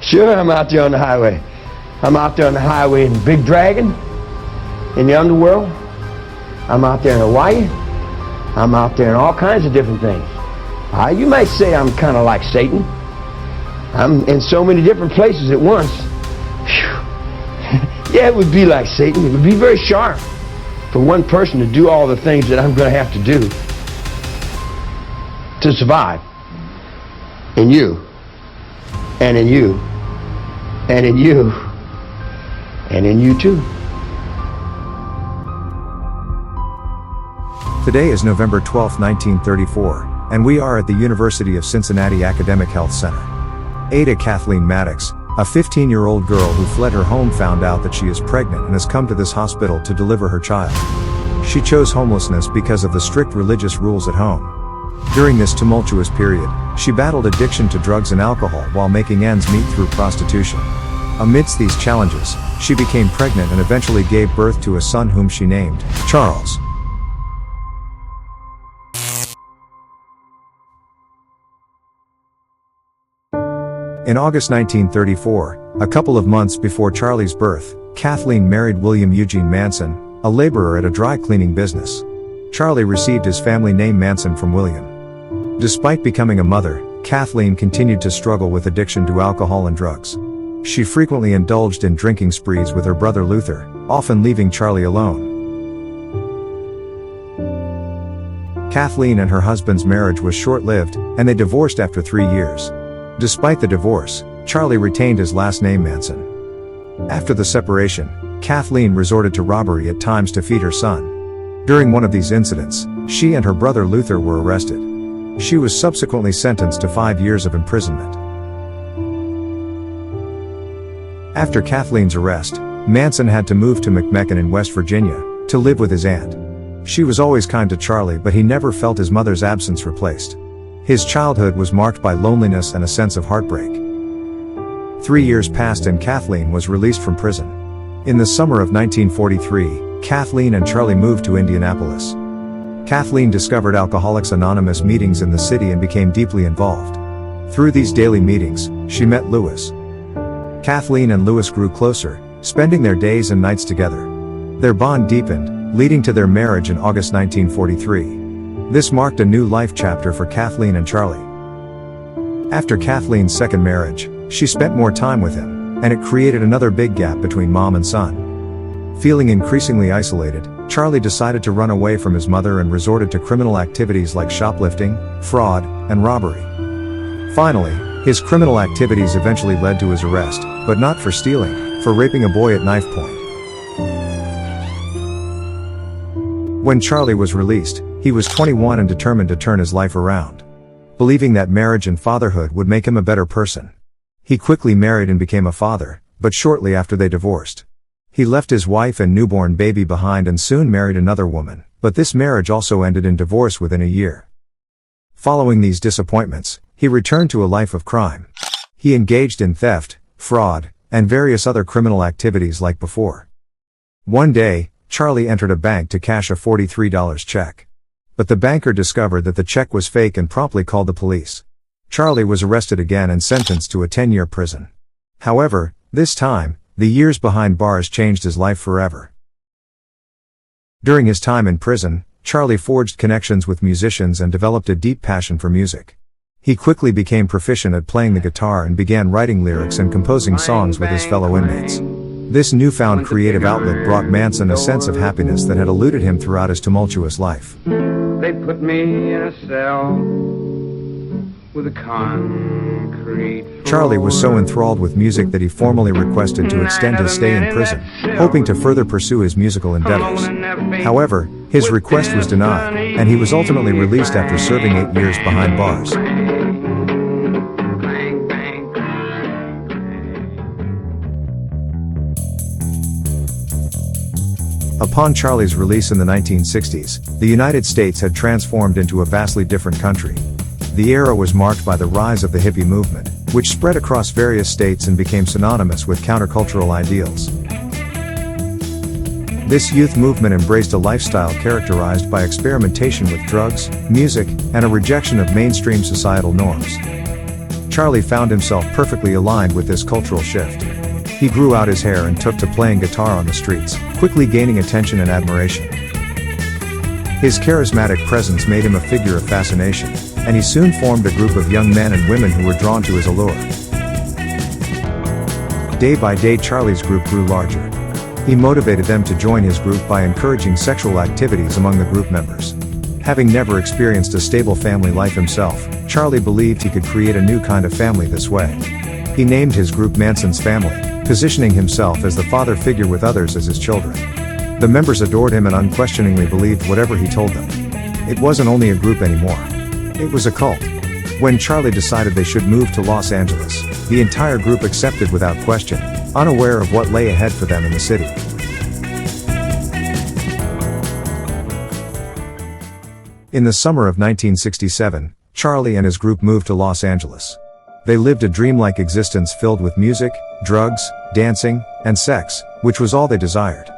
Sure, I'm out there on the highway. I'm out there on the highway in Big Dragon, in the underworld. I'm out there in Hawaii. I'm out there in all kinds of different things. You might say I'm kind of like Satan. I'm in so many different places at once. Yeah, it would be like Satan. It would be very sharp for one person to do all the things that I'm going to have to do to survive. In you, and in you, and in you, and in you too. Today is November 12, 1934, and we are at the University of Cincinnati Academic Health Center. Ada Kathleen Maddox, a 15-year-old girl who fled her home, found out that she is pregnant and has come to this hospital to deliver her child. She chose homelessness because of the strict religious rules at home. During this tumultuous period, she battled addiction to drugs and alcohol while making ends meet through prostitution. Amidst these challenges, she became pregnant and eventually gave birth to a son whom she named Charles. In August 1934, a couple of months before Charlie's birth, Kathleen married William Eugene Manson, a laborer at a dry cleaning business. Charlie received his family name Manson from William. Despite becoming a mother, Kathleen continued to struggle with addiction to alcohol and drugs. She frequently indulged in drinking sprees with her brother Luther, often leaving Charlie alone. Kathleen and her husband's marriage was short-lived, and they divorced after 3 years. Despite the divorce, Charlie retained his last name Manson. After the separation, Kathleen resorted to robbery at times to feed her son. During one of these incidents, she and her brother Luther were arrested. She was subsequently sentenced to 5 years of imprisonment. After Kathleen's arrest, Manson had to move to McMecken in West Virginia to live with his aunt. She was always kind to Charlie, but he never felt his mother's absence replaced. His childhood was marked by loneliness and a sense of heartbreak. 3 years passed and Kathleen was released from prison. In the summer of 1943, Kathleen and Charlie moved to Indianapolis. Kathleen discovered Alcoholics Anonymous meetings in the city and became deeply involved. Through these daily meetings, she met Lewis. Kathleen and Lewis grew closer, spending their days and nights together. Their bond deepened, leading to their marriage in August 1943. This marked a new life chapter for Kathleen and Charlie. After Kathleen's second marriage, she spent more time with him, and it created another big gap between mom and son. Feeling increasingly isolated, Charlie decided to run away from his mother and resorted to criminal activities like shoplifting, fraud, and robbery. Finally, his criminal activities eventually led to his arrest, but not for stealing, for raping a boy at knife point. When Charlie was released, he was 21 and determined to turn his life around. Believing that marriage and fatherhood would make him a better person. He quickly married and became a father, but shortly after they divorced. He left his wife and newborn baby behind and soon married another woman, but this marriage also ended in divorce within a year. Following these disappointments, he returned to a life of crime. He engaged in theft, fraud, and various other criminal activities like before. One day, Charlie entered a bank to cash a $43 check. But the banker discovered that the check was fake and promptly called the police. Charlie was arrested again and sentenced to a 10-year prison. However, this time, the years behind bars changed his life forever. During his time in prison, Charlie forged connections with musicians and developed a deep passion for music. He quickly became proficient at playing the guitar and began writing lyrics and composing songs with his fellow inmates. This newfound creative outlet brought Manson a sense of happiness that had eluded him throughout his tumultuous life. They put me in a cell with a concrete floor. Charlie was so enthralled with music that he formally requested to extend his stay in prison, hoping to further pursue his musical endeavors. However, his request was denied, and he was ultimately released after serving 8 years behind bars. Upon Charlie's release in the 1960s, the United States had transformed into a vastly different country. The era was marked by the rise of the hippie movement, which spread across various states and became synonymous with countercultural ideals. This youth movement embraced a lifestyle characterized by experimentation with drugs, music, and a rejection of mainstream societal norms. Charlie found himself perfectly aligned with this cultural shift. He grew out his hair and took to playing guitar on the streets, quickly gaining attention and admiration. His charismatic presence made him a figure of fascination, and he soon formed a group of young men and women who were drawn to his allure. Day by day, Charlie's group grew larger. He motivated them to join his group by encouraging sexual activities among the group members. Having never experienced a stable family life himself, Charlie believed he could create a new kind of family this way. He named his group Manson's Family, positioning himself as the father figure with others as his children. The members adored him and unquestioningly believed whatever he told them. It wasn't only a group anymore. It was a cult. When Charlie decided they should move to Los Angeles, the entire group accepted without question, unaware of what lay ahead for them in the city. In the summer of 1967, Charlie and his group moved to Los Angeles. They lived a dreamlike existence filled with music, drugs, dancing, and sex, which was all they desired.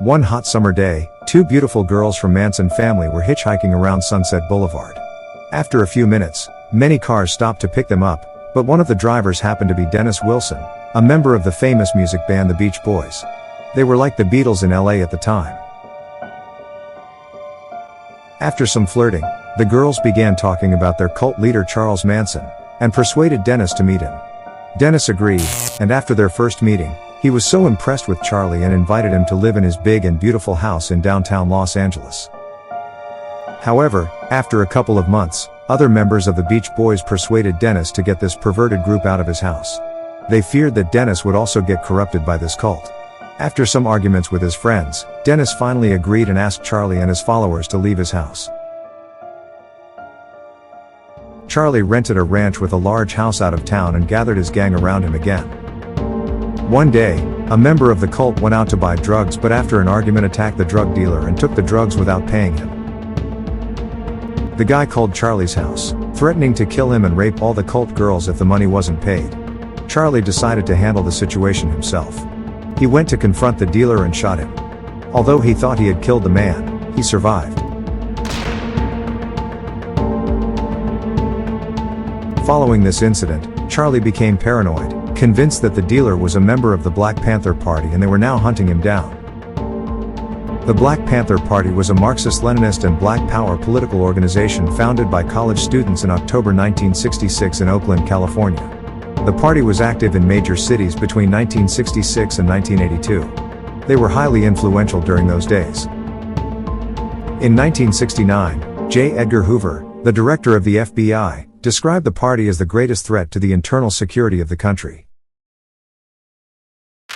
One hot summer day, two beautiful girls from Manson family were hitchhiking around Sunset Boulevard. After a few minutes, many cars stopped to pick them up, but one of the drivers happened to be Dennis Wilson, a member of the famous music band the Beach Boys. They were like the Beatles in LA at the time. After some flirting, the girls began talking about their cult leader Charles Manson, and persuaded Dennis to meet him. Dennis agreed, and after their first meeting, he was so impressed with Charlie and invited him to live in his big and beautiful house in downtown Los Angeles. However, after a couple of months, other members of the Beach Boys persuaded Dennis to get this perverted group out of his house. They feared that Dennis would also get corrupted by this cult. After some arguments with his friends, Dennis finally agreed and asked Charlie and his followers to leave his house. Charlie rented a ranch with a large house out of town and gathered his gang around him again. One day, a member of the cult went out to buy drugs, but after an argument attacked the drug dealer and took the drugs without paying him. The guy called Charlie's house, threatening to kill him and rape all the cult girls if the money wasn't paid. Charlie decided to handle the situation himself. He went to confront the dealer and shot him. Although he thought he had killed the man, he survived. Following this incident, Charlie became paranoid, convinced that the dealer was a member of the Black Panther Party and they were now hunting him down. The Black Panther Party was a Marxist-Leninist and Black Power political organization founded by college students in October 1966 in Oakland, California. The party was active in major cities between 1966 and 1982. They were highly influential during those days. In 1969, J. Edgar Hoover, the director of the FBI, described the party as the greatest threat to the internal security of the country.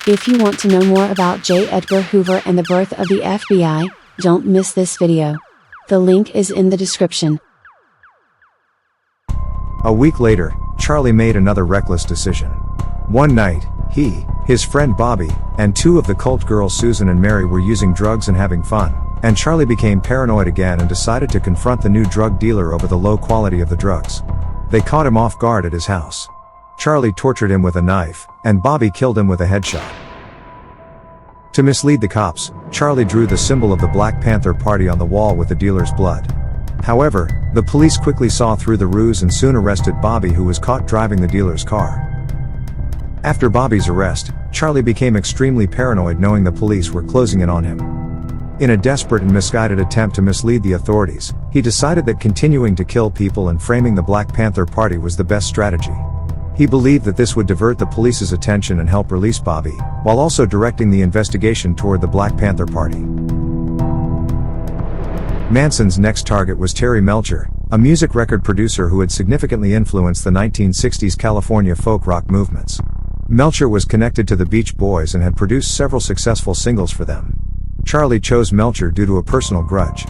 If you want to know more about J. Edgar Hoover and the birth of the FBI, don't miss this video. The link is in the description. A week later, Charlie made another reckless decision. One night, he, his friend Bobby, and two of the cult girls Susan and Mary were using drugs and having fun, and Charlie became paranoid again and decided to confront the new drug dealer over the low quality of the drugs. They caught him off guard at his house. Charlie tortured him with a knife, and Bobby killed him with a headshot. To mislead the cops, Charlie drew the symbol of the Black Panther Party on the wall with the dealer's blood. However, the police quickly saw through the ruse and soon arrested Bobby, who was caught driving the dealer's car. After Bobby's arrest, Charlie became extremely paranoid knowing the police were closing in on him. In a desperate and misguided attempt to mislead the authorities, he decided that continuing to kill people and framing the Black Panther Party was the best strategy. He believed that this would divert the police's attention and help release Bobby, while also directing the investigation toward the Black Panther Party. Manson's next target was Terry Melcher, a music record producer who had significantly influenced the 1960s California folk rock movements. Melcher was connected to the Beach Boys and had produced several successful singles for them. Charlie chose Melcher due to a personal grudge.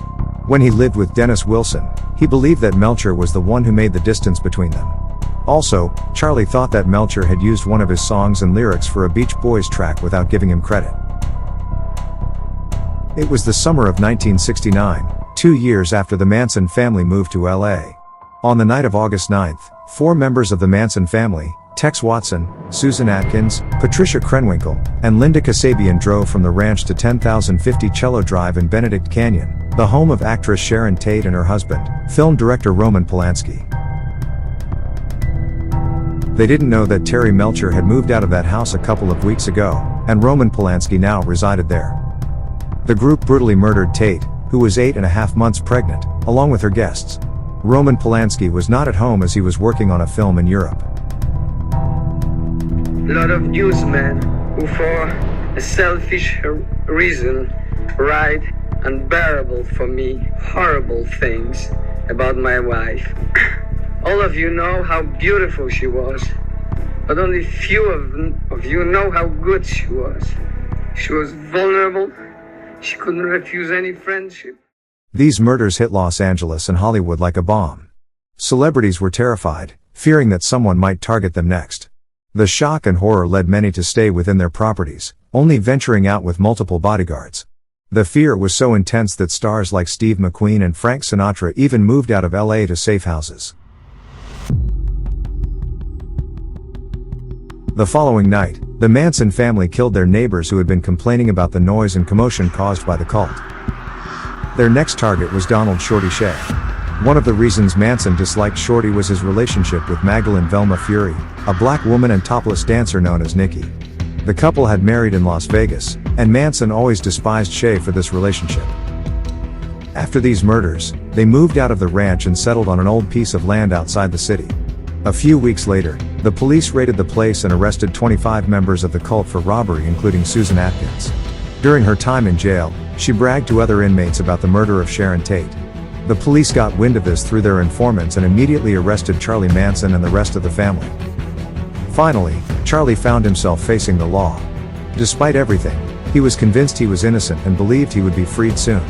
When he lived with Dennis Wilson, he believed that Melcher was the one who made the distance between them. Also, Charlie thought that Melcher had used one of his songs and lyrics for a Beach Boys track without giving him credit. It was the summer of 1969, 2 years after the Manson family moved to LA. On the night of August 9th, 4 members of the Manson family, Tex Watson, Susan Atkins, Patricia Krenwinkel, and Linda Kasabian drove from the ranch to 10,050 Cello Drive in Benedict Canyon, the home of actress Sharon Tate and her husband, film director Roman Polanski. They didn't know that Terry Melcher had moved out of that house a couple of weeks ago, and Roman Polanski now resided there. The group brutally murdered Tate, who was 8.5 months pregnant, along with her guests. Roman Polanski was not at home as he was working on a film in Europe. A lot of newsmen who for a selfish reason write unbearable for me horrible things about my wife. All of you know how beautiful she was, but only few of you know how good she was. She was vulnerable. She couldn't refuse any friendship. These murders hit Los Angeles and Hollywood like a bomb. Celebrities were terrified, fearing that someone might target them next. The shock and horror led many to stay within their properties, only venturing out with multiple bodyguards. The fear was so intense that stars like Steve McQueen and Frank Sinatra even moved out of LA to safe houses. The following night, the Manson family killed their neighbors who had been complaining about the noise and commotion caused by the cult. Their next target was Donald Shorty Shea. One of the reasons Manson disliked Shorty was his relationship with Magdalene Velma Fury, a black woman and topless dancer known as Nikki. The couple had married in Las Vegas, and Manson always despised Shea for this relationship. After these murders, they moved out of the ranch and settled on an old piece of land outside the city. A few weeks later, the police raided the place and arrested 25 members of the cult for robbery, including Susan Atkins. During her time in jail, she bragged to other inmates about the murder of Sharon Tate. The police got wind of this through their informants and immediately arrested Charlie Manson and the rest of the family. Finally, Charlie found himself facing the law. Despite everything, he was convinced he was innocent and believed he would be freed soon.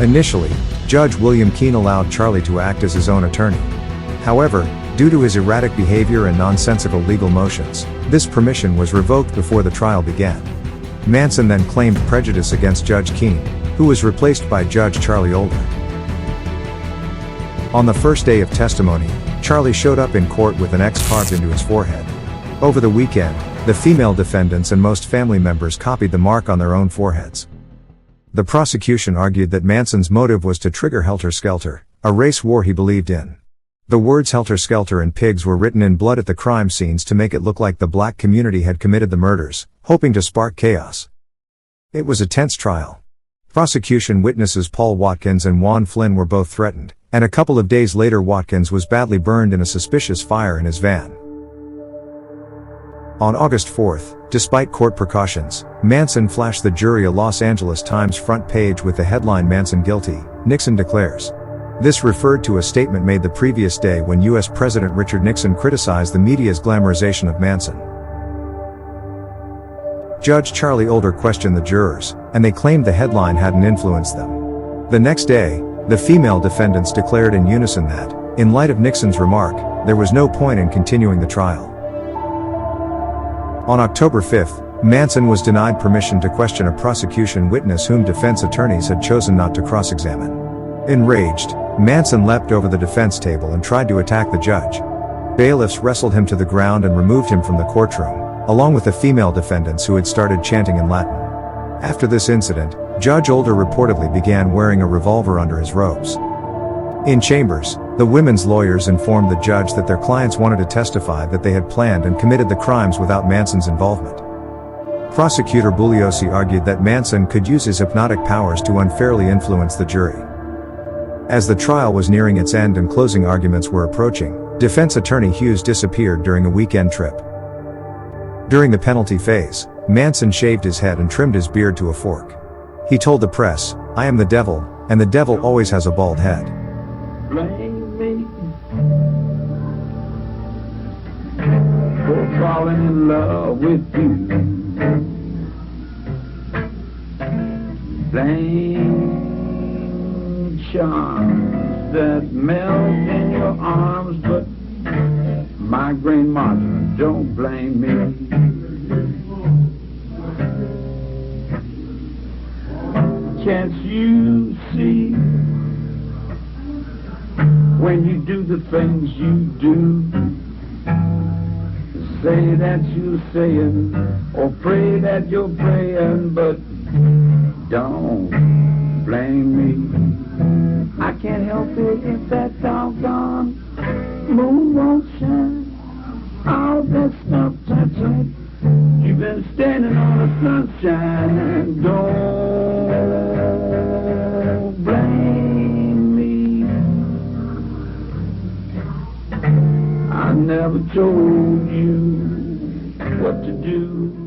Initially, Judge William Keene allowed Charlie to act as his own attorney. However, due to his erratic behavior and nonsensical legal motions, this permission was revoked before the trial began. Manson then claimed prejudice against Judge Keene, who was replaced by Judge Charlie Older. On the first day of testimony, Charlie showed up in court with an X carved into his forehead. Over the weekend, the female defendants and most family members copied the mark on their own foreheads. The prosecution argued that Manson's motive was to trigger helter-skelter, a race war he believed in. The words helter-skelter and pigs were written in blood at the crime scenes to make it look like the black community had committed the murders, hoping to spark chaos. It was a tense trial. Prosecution witnesses Paul Watkins and Juan Flynn were both threatened, and a couple of days later Watkins was badly burned in a suspicious fire in his van. On August 4th, despite court precautions, Manson flashed the jury a Los Angeles Times front page with the headline "Manson guilty, Nixon declares." This referred to a statement made the previous day when U.S. President Richard Nixon criticized the media's glamorization of Manson. Judge Charlie Older questioned the jurors, and they claimed the headline hadn't influenced them. The next day, the female defendants declared in unison that, in light of Nixon's remark, there was no point in continuing the trial. On October 5th, Manson was denied permission to question a prosecution witness whom defense attorneys had chosen not to cross-examine. Enraged, Manson leapt over the defense table and tried to attack the judge. Bailiffs wrestled him to the ground and removed him from the courtroom, along with the female defendants who had started chanting in Latin. After this incident, Judge Older reportedly began wearing a revolver under his robes. In chambers, the women's lawyers informed the judge that their clients wanted to testify that they had planned and committed the crimes without Manson's involvement. Prosecutor Bugliosi argued that Manson could use his hypnotic powers to unfairly influence the jury. As the trial was nearing its end and closing arguments were approaching, defense attorney Hughes disappeared during a weekend trip. During the penalty phase, Manson shaved his head and trimmed his beard to a fork. He told the press, "I am the devil, and the devil always has a bald head." Blame me for falling in love with you. Blame charms that melt in your arms, but migraine monster, don't blame me. Can't you see when you do the things you do? Say that you're saying, or pray that you're praying, but don't blame me. I I can't help it if that doggone moon won't shine. All that stuff, that's right. You've been standing on the sunshine. Don't blame me. I never told you what to do.